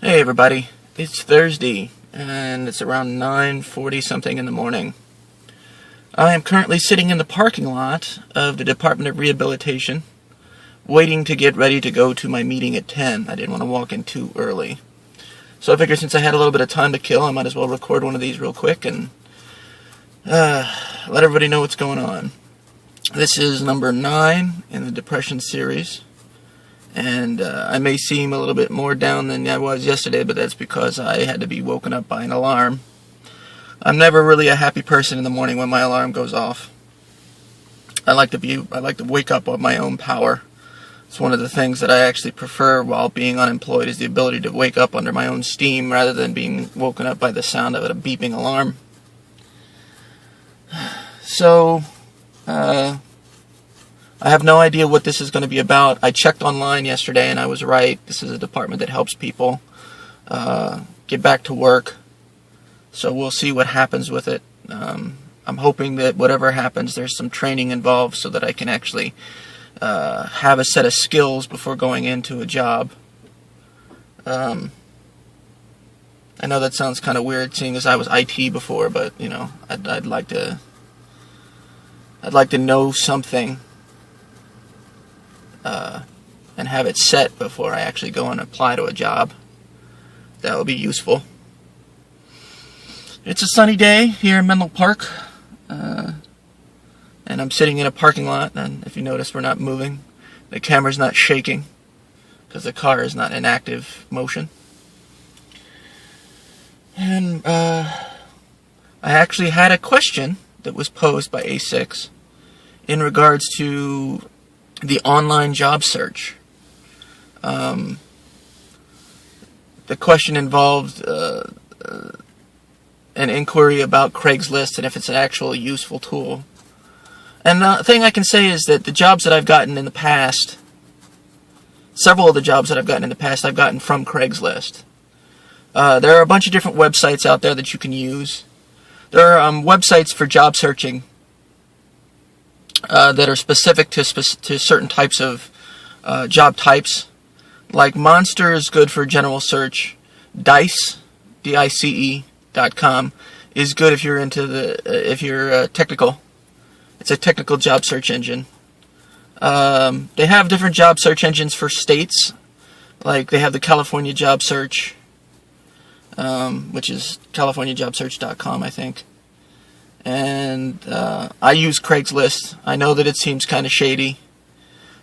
Hey everybody, it's Thursday, and it's around 9:40 something in the morning. I am currently sitting in the parking lot of the Department of Rehabilitation, waiting to get ready to go to my meeting at 10. I didn't want to walk in too early. So I figured since I had a little bit of time to kill, I might as well record one of these real quick and let everybody know what's going on. This is number 9 in the Depression series. And I may seem a little bit more down than I was yesterday, but that's because I had to be woken up by an alarm. I'm never really a happy person in the morning when my alarm goes off. I like to wake up on my own power. It's one of the things that I actually prefer while being unemployed, is the ability to wake up under my own steam rather than being woken up by the sound of a beeping alarm. So, I have no idea what this is going to be about. I checked online yesterday and I was right. This is a department that helps people get back to work. So we'll see what happens with it. I'm hoping that whatever happens, there's some training involved so that I can actually have a set of skills before going into a job. I know that sounds kind of weird, seeing as I was IT before, but you know, I'd like to know something. And have it set before I actually go and apply to a job. That would be useful. It's a sunny day here in Menlo Park, and I'm sitting in a parking lot, and if you notice, we're not moving. The camera's not shaking because the car is not in active motion. And I actually had a question that was posed by A6 in regards to the online job search. The question involved an inquiry about Craigslist and if it's an actual useful tool. And the thing I can say is that the jobs that I've gotten in the past, several of the jobs that I've gotten in the past, I've gotten from Craigslist. There are a bunch of different websites out there that you can use. There are websites for job searching that are specific to certain types of job types. Like Monster is good for general search. Dice, DICE.com, is good if you're if you're technical. It's a technical job search engine. They have different job search engines for states. Like they have the California Job Search, which is CaliforniaJobSearch.com, I think. And I use Craigslist. I know that it seems kind of shady,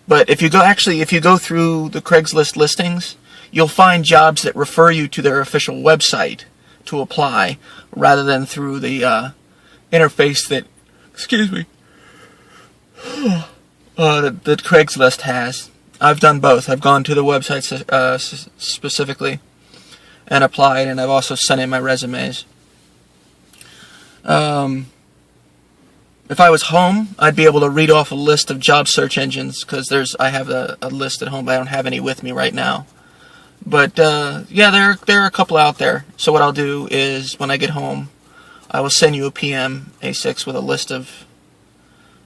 but if you go through the Craigslist listings, you'll find jobs that refer you to their official website to apply, rather than through the interface that, that Craigslist has. I've done both. I've gone to the website specifically and applied, and I've also sent in my resumes. If I was home, I'd be able to read off a list of job search engines, because I have a list at home, but I don't have any with me right now. But yeah, there are a couple out there. So what I'll do is, when I get home, I will send you a PM, A6, with a list of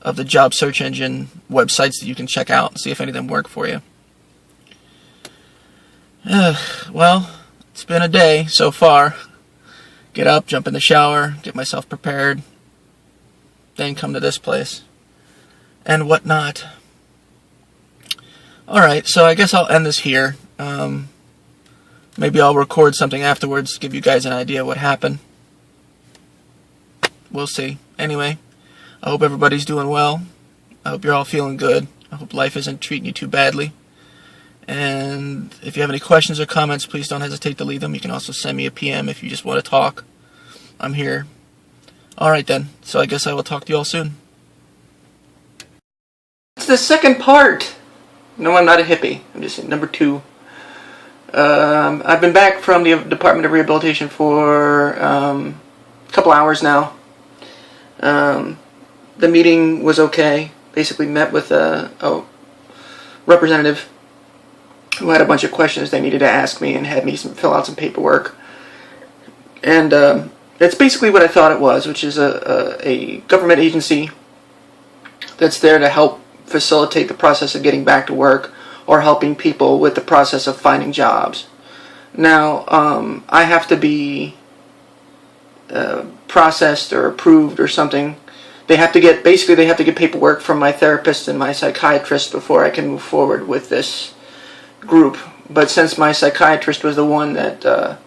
the job search engine websites that you can check out and see if any of them work for you. Well, it's been a day so far. Get up, jump in the shower, get myself prepared, then come to this place, and whatnot. Alright, so I guess I'll end this here. Maybe I'll record something afterwards to give you guys an idea what happened. We'll see. Anyway, I hope everybody's doing well. I hope you're all feeling good. I hope life isn't treating you too badly. And if you have any questions or comments, please don't hesitate to leave them. You can also send me a PM if you just want to talk. I'm here. Alright then, so I guess I will talk to you all soon. It's the second part! No, I'm not a hippie. I'm just number 2. I've been back from the Department of Rehabilitation for a couple hours now. The meeting was okay. Basically met with a representative who had a bunch of questions they needed to ask me and had me fill out some paperwork. And it's basically what I thought it was, which is a government agency that's there to help facilitate the process of getting back to work, or helping people with the process of finding jobs. Now, I have to be processed or approved or something. They have to get paperwork from my therapist and my psychiatrist before I can move forward with this group. But since my psychiatrist was the one that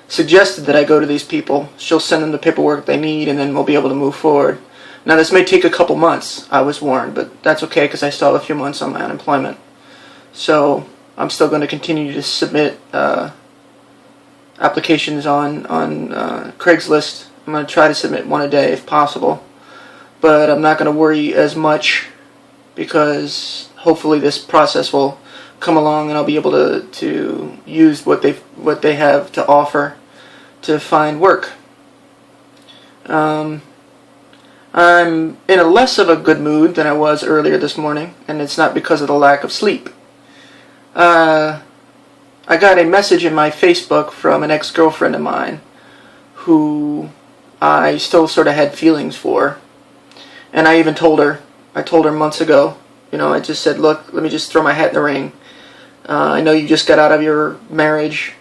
suggested that I go to these people, she'll send them the paperwork they need, and then we'll be able to move forward. Now, this may take a couple months, I was warned, but that's okay because I still have a few months on my unemployment. So I'm still going to continue to submit applications on Craigslist. I'm going to try to submit one a day if possible. But I'm not going to worry as much because hopefully this process will come along and I'll be able to use what they have to offer to find work. I'm in a less of a good mood than I was earlier this morning, and it's not because of the lack of sleep. I got a message in my Facebook from an ex-girlfriend of mine who I still sort of had feelings for. And I even told her months ago, I just said, look, let me just throw my hat in the ring. I know you just got out of your marriage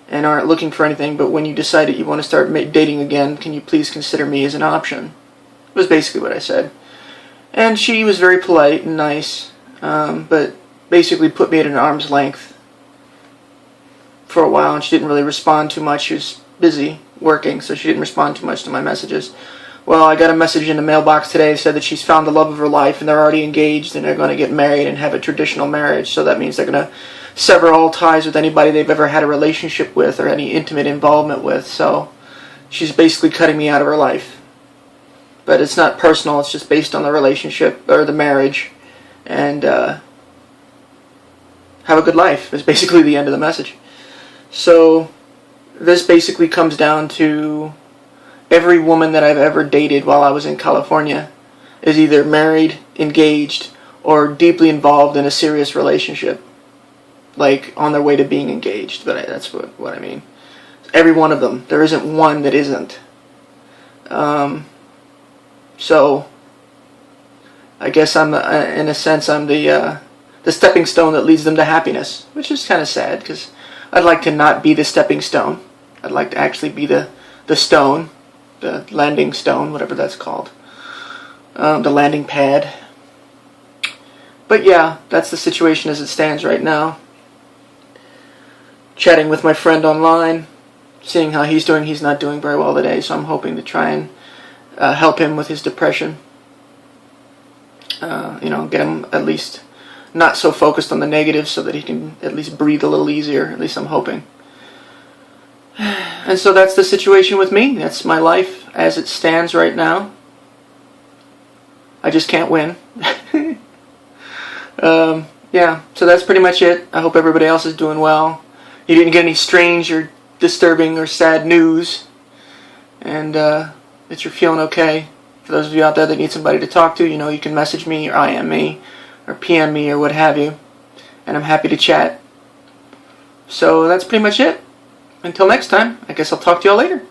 and aren't looking for anything, but when you decide that you want to start dating again, can you please consider me as an option? Was basically what I said. And she was very polite and nice, but basically put me at an arm's length for a while, and she didn't really respond too much. She was busy working, so she didn't respond too much to my messages. Well, I got a message in the mailbox today that said that she's found the love of her life and they're already engaged and they're going to get married and have a traditional marriage. So that means they're going to sever all ties with anybody they've ever had a relationship with or any intimate involvement with. So she's basically cutting me out of her life. But it's not personal, it's just based on the relationship or the marriage. And have a good life is basically the end of the message. So this basically comes down to every woman that I've ever dated while I was in California is either married, engaged, or deeply involved in a serious relationship. Like on their way to being engaged, but that's what I mean. Every one of them. There isn't one that isn't. So I guess I'm, in a sense, I'm the stepping stone that leads them to happiness, which is kind of sad because I'd like to not be the stepping stone. I'd like to actually be the stone, the landing stone, whatever that's called, the landing pad. But yeah, that's the situation as it stands right now. Chatting with my friend online, seeing how he's doing. He's not doing very well today, so I'm hoping to try and help him with his depression. Get him at least not so focused on the negatives so that he can at least breathe a little easier. At least I'm hoping. And so that's the situation with me. That's my life as it stands right now. I just can't win. Yeah, so that's pretty much it. I hope everybody else is doing well. You didn't get any strange or disturbing or sad news. And that you're feeling okay. For those of you out there that need somebody to talk to, you can message me or IM me or PM me or what have you. And I'm happy to chat. So that's pretty much it. Until next time, I guess I'll talk to y'all later.